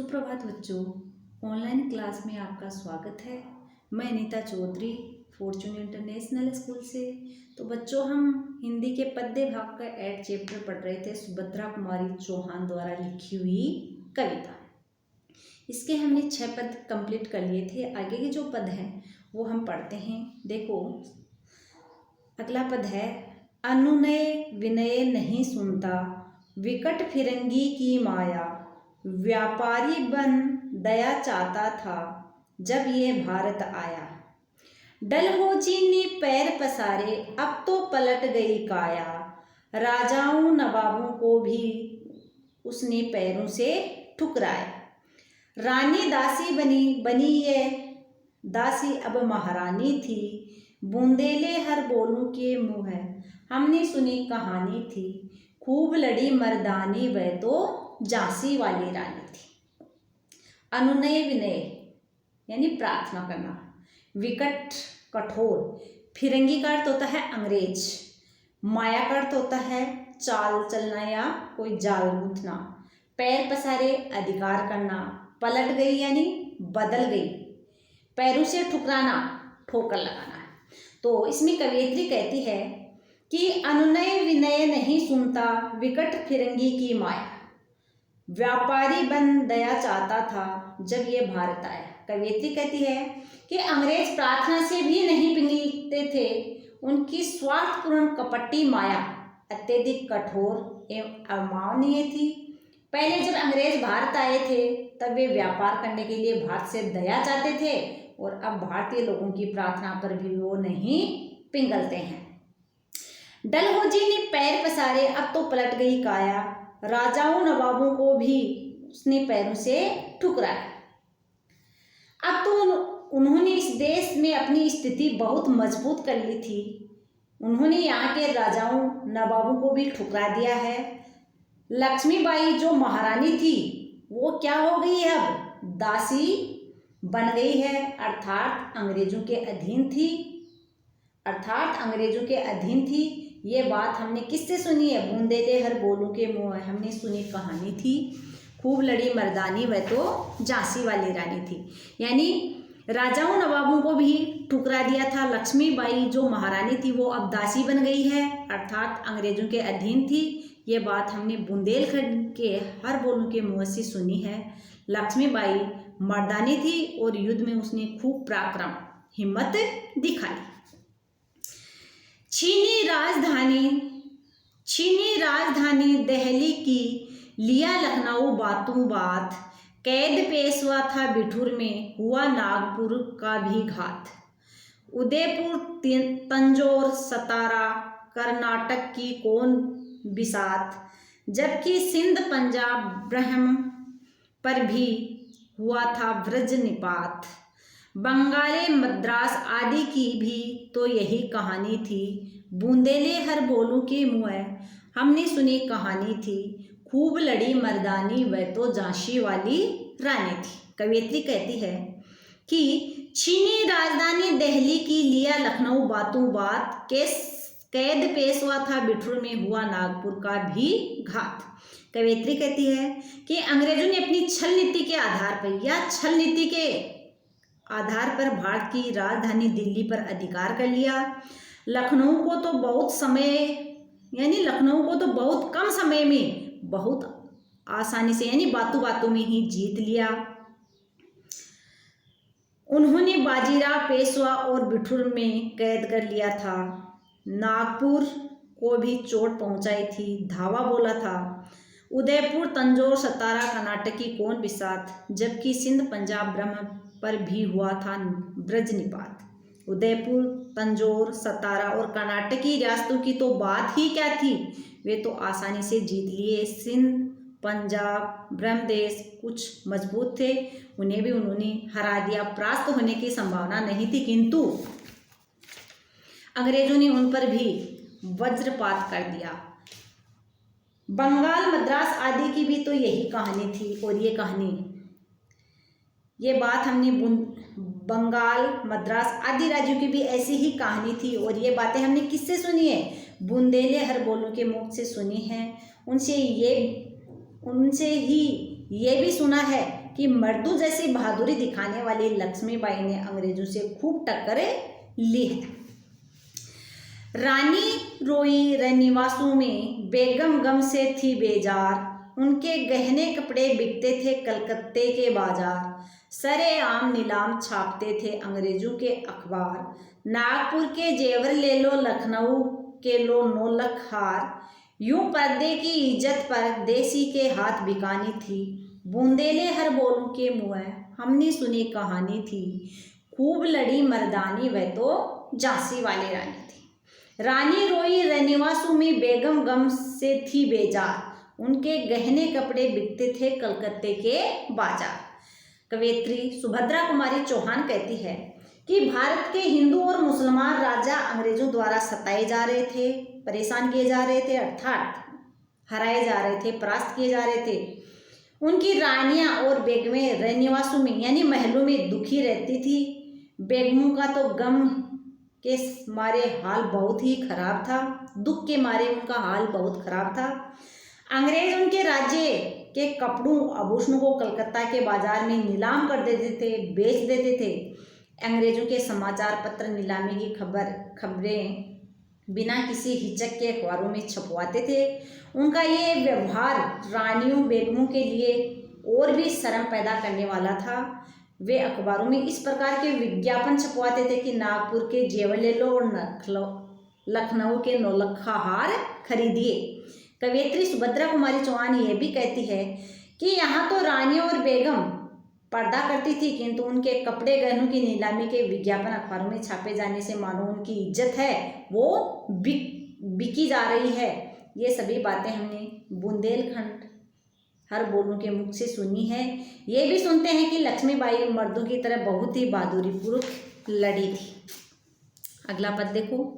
सुप्रभात बच्चों। Online class में आपका स्वागत है। मैं Neeta Chaudhary Fortune International School से। तो बच्चों, हम हिंदी के पद्य भाग का 8 चैप्टर पढ़ रहे थे, सुभद्रा कुमारी चौहान द्वारा लिखी हुई कविता। इसके हमने 6 पद कंप्लीट कर लिए थे। आगे के जो पद हैं वो हम पढ़ते हैं। देखो, अगला पद है, अनुनय विनय नहीं सुनता, विकट फिरंगी की माया, व्यापारी बन दया चाहता था, जब ये भारत आया। डलहौजी ने पैर पसारे, अब तो पलट गई काया, राजाओं नवाबों को भी उसने पैरों से ठुकराया। रानी दासी बनी ये दासी अब महारानी थी, बूंदेले हर बोलूं के मुँह है, हमने सुनी कहानी थी, खूब लड़ी मर्दानी वह तो झांसी वाली रानी थी। अनुनय विनय यानी प्रार्थना करना, विकट कठोर, फिरंगी का अर्थ होता है अंग्रेज, माया का अर्थ होता है चाल चलना या कोई जाल गूंथना, पैर पसारे अधिकार करना, पलट गई यानी बदल गई, पैरों से ठुकराना ठोकर लगाना। तो इसमें कवयित्री कहती है कि अनुनय विनय नहीं सुनता, विकट फिरंगी की माया, व्यापारी बन दया चाहता था, जब ये भारत आया। कवयित्री कहती है कि अंग्रेज प्रार्थना से भी नहीं पिघलते थे, उनकी स्वार्थपूर्ण कपटी माया अत्यधिक कठोर एवं अमानवीय थी। पहले जब अंग्रेज भारत आए थे तब वे व्यापार करने के लिए भारत से दया चाहते थे, और अब भारतीय लोगों की प्रार्थना पर भी वो नहीं पिघलते हैं। डलहौजी ने पैर पसारे, अब तो पलट गई काया, राजाओं नवाबों को भी उसने पैरों से ठुकराया। अब तो उन्होंने इस देश में अपनी स्थिति बहुत मजबूत कर ली थी। उन्होंने यहाँ के राजाओं नवाबों को भी ठुकरा दिया है। लक्ष्मीबाई जो महारानी थी वो क्या हो गई है, अब दासी बन गई है, अर्थात अंग्रेजों के अधीन थी। ये बात हमने किससे सुनी है, बूंदेले हर बोलूं के मुँह है, हमने सुनी कहानी थी, खूब लड़ी मर्दानी वह तो झांसी वाली रानी थी। यानी राजाओं नवाबों को भी ठुकरा दिया था। लक्ष्मीबाई जो महारानी थी वो अब दासी बन गई है, अर्थात अंग्रेजों के अधीन थी। ये बात हमने बुंदेलखंड के हर बोलूं के मुँह से सुनी है। लक्ष्मीबाई मर्दानी थी और युद्ध में उसने खूब पराक्रम हिम्मत दिखाई। छीनी राजधानी दिल्ली की, लिया लखनऊ बातों बात, कैद पेशवा था बिठूर में, हुआ नागपुर का भी घात। उदयपुर तंजौर सतारा, कर्नाटक की कौन बिसात, जबकि सिंध पंजाब ब्रह्म पर भी हुआ था व्रज निपात। बंगाले मद्रास आदि की भी तो यही कहानी थी, बूंदेले हर बोलूं के मुँह है, हमने सुनी कहानी थी, खूब लड़ी मर्दानी वह तो झांसी वाली रानी थी। कवयित्री कहती है कि छीनी राजधानी दिल्ली की, लिया लखनऊ बातों बात, कैद पेशवा था बिठूर में, हुआ नागपुर का भी घात। कवयित्री कहती है कि अंग्रेजों ने अपनी छल नीति के आधार पर या छल नीति के आधार पर भारत की राजधानी दिल्ली पर अधिकार कर लिया। लखनऊ को तो बहुत कम समय में बहुत आसानी से यानी बातों बातों में ही जीत लिया। उन्होंने बाजीराव पेशवा और बिठूर में कैद कर लिया था, नागपुर को भी चोट पहुंचाई थी, धावा बोला था। उदयपुर तंजौर सतारा कर्नाटक की कौन बिसात, जबकि सिंध पंजाब ब्रह्म पर भी हुआ था ब्रज निपात। उदयपुर तंजौर सतारा और कर्नाटक की रियासतों की तो बात ही क्या थी, वे तो आसानी से जीत लिए। सिंध पंजाब ब्रह्मदेश कुछ मजबूत थे, उन्हें भी उन्होंने हरा दिया, परास्त होने की संभावना नहीं थी, किंतु अंग्रेजों ने उन पर भी वज्रपात कर दिया। बंगाल मद्रास आदि की भी तो यही कहानी थी, और ये बात हमने बंगाल मद्रास आदि राज्यों की भी ऐसी ही कहानी थी, और ये बातें हमने किससे सुनी है, बुंदेले हर बोलों के मुख से सुनी है। उनसे ही ये भी सुना है कि मर्दों जैसी बहादुरी दिखाने वाली लक्ष्मीबाई ने अंग्रेजों से खूब टक्कर ली है। रानी रोई रनिवासों में, बेगम गम से थी बेजार, उनके गहने कपड़े बिकते थे कलकत्ते के बाजार, सरेआम नीलाम छापते थे अंग्रेजों के अखबार, नागपुर के जेवर ले लो, लखनऊ के लो 9 लाख हार, यूं पर्दे की इज्जत पर देसी के हाथ बिकानी थी, बूंदेले हर बोलों के मुँह हमने सुनी कहानी थी, खूब लड़ी मर्दानी वह तो झांसी वाली रानी थी। रानी रोई रनिवासों में, बेगम गम से थी बेजार, उनके गहने कपड़े बिकते थे कलकत्ते के बाजार। कवयित्री सुभद्रा कुमारी चौहान कहती है कि भारत के हिंदू और मुसलमान राजा अंग्रेजों द्वारा सताए जा रहे थे, परेशान किए जा रहे थे, अर्थात हराए जा रहे थे, परास्त किए जा रहे थे। उनकी रानियां और बेगमें रनिवासों में यानी महलों में दुखी रहती थी। बेगमों का तो गम के मारे हाल बहुत ही खराब था, दुख के मारे उनका हाल बहुत खराब था। अंग्रेज उनके राज्य के कपड़ों आभूषणों को कलकत्ता के बाजार में नीलाम कर देते थे, बेच देते थे। अंग्रेजों के समाचार पत्र नीलामी की खबरें बिना किसी हिचक के अखबारों में छपवाते थे। उनका ये व्यवहार रानियों बेगमों के लिए और भी शर्म पैदा करने वाला था। वे अखबारों में इस प्रकार के विज्ञापन छपवाते थे कि नागपुर के जेवर ले लो और लखनऊ के 9 लाख हार खरीदिए। कवयित्री सुभद्रा कुमारी चौहान ये भी कहती है कि यहाँ तो रानियों और बेगम पर्दा करती थी, किंतु उनके कपड़े गहनों की नीलामी के विज्ञापन अखबारों में छापे जाने से मानो उनकी इज्जत है वो बिकी जा रही है। ये सभी बातें हमने बुंदेलखंड हर बोलों के मुख से सुनी है। ये भी सुनते हैं कि लक्ष्मीबाई मर्दों की तरह बहुत ही बहादुरी पूर्वक लड़ी थी। अगला पद देखो।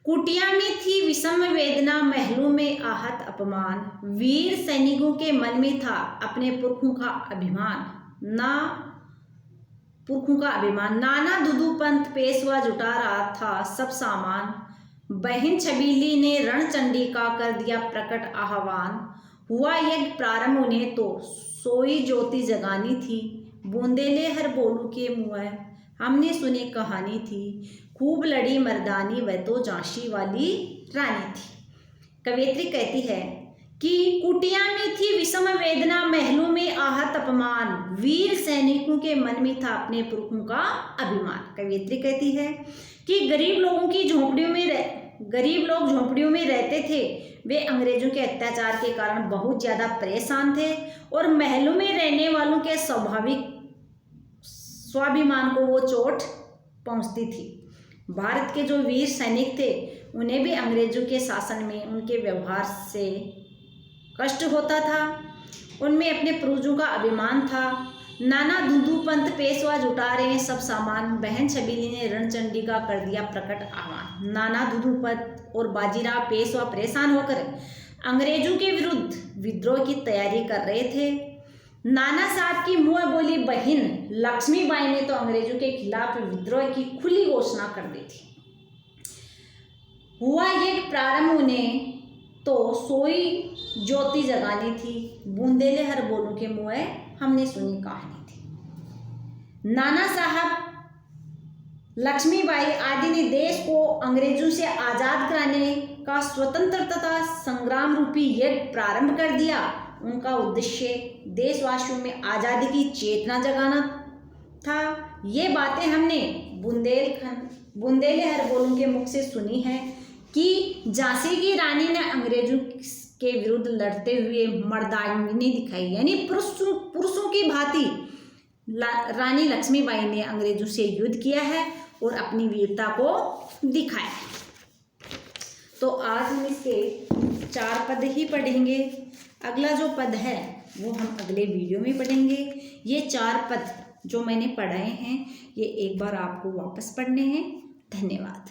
कुटिया में थी विषम वेदना, महलों में आहत अपमान, वीर सैनिकों के मन में था अपने पुरखों का अभिमान, नाना दुदू पंथ पेशवा जुटा रहा था सब सामान, बहन छबीली ने रणचंडी का कर दिया प्रकट आह्वान, हुआ यज्ञ प्रारंभ उन्हें तो सोई ज्योति जगानी थी, बूंदेले हर बोलू के मुँह हमने सुनी कहानी थी, खूब लड़ी मर्दानी वह तो झांसी वाली रानी थी। कवयित्री कहती है कि कुटिया में थी विषम वेदना, महलों में आहत अपमान, वीर सैनिकों के मन में था अपने पुरखों का अभिमान। कवयित्री कहती है कि गरीब लोग झोंपड़ियों में रहते थे। वे अंग्रेजों के अत्याचार के कारण बहुत ज़्यादा परेशान थे और महलों में रहने वालों के स्वाभाविक स्वाभिमान को वो चोट पहुंचती थी। भारत के जो वीर सैनिक थे उन्हें भी अंग्रेजों के शासन में उनके व्यवहार से कष्ट होता था। उनमें अपने पूर्वजों का अभिमान था। नाना दुदू पंथ पेशवा जुटा रहे सब सामान, बहन छबीली ने रणचंडी का कर दिया प्रकट आह्वान। नाना दुदू पंथ और बाजीराव पेशवा परेशान होकर अंग्रेजों के विरुद्ध विद्रोह की तैयारी कर रहे थे। नाना साहब की मुँह बोली बहन लक्ष्मीबाई ने तो अंग्रेजों के खिलाफ विद्रोह की खुली घोषणा कर दी थी। हुआ यज्ञ प्रारंभ उन्हें तो सोई ज्योति जगानी थी, बूंदेले हर बोलों के मुँह हमने सुनी कहानी थी। नाना साहब लक्ष्मीबाई आदि ने देश को अंग्रेजों से आज़ाद कराने का स्वतंत्रता संग्राम रूपी यज्ञ प्रारंभ कर दिया। उनका उद्देश्य देशवासियों में आज़ादी की चेतना जगाना था। ये बातें हमने बुंदेले हर बोलों के मुख से सुनी है कि झांसी की रानी ने अंग्रेजों के विरुद्ध लड़ते हुए मर्दांगिनी दिखाई, यानी पुरुषों की भांति रानी लक्ष्मीबाई ने अंग्रेजों से युद्ध किया है और अपनी वीरता को दिखाया। तो आज हम इसके 4 पद ही पढ़ेंगे। अगला जो पद है वो हम अगले वीडियो में पढ़ेंगे। ये 4 पद जो मैंने पढ़ाए हैं ये एक बार आपको वापस पढ़ने हैं। धन्यवाद।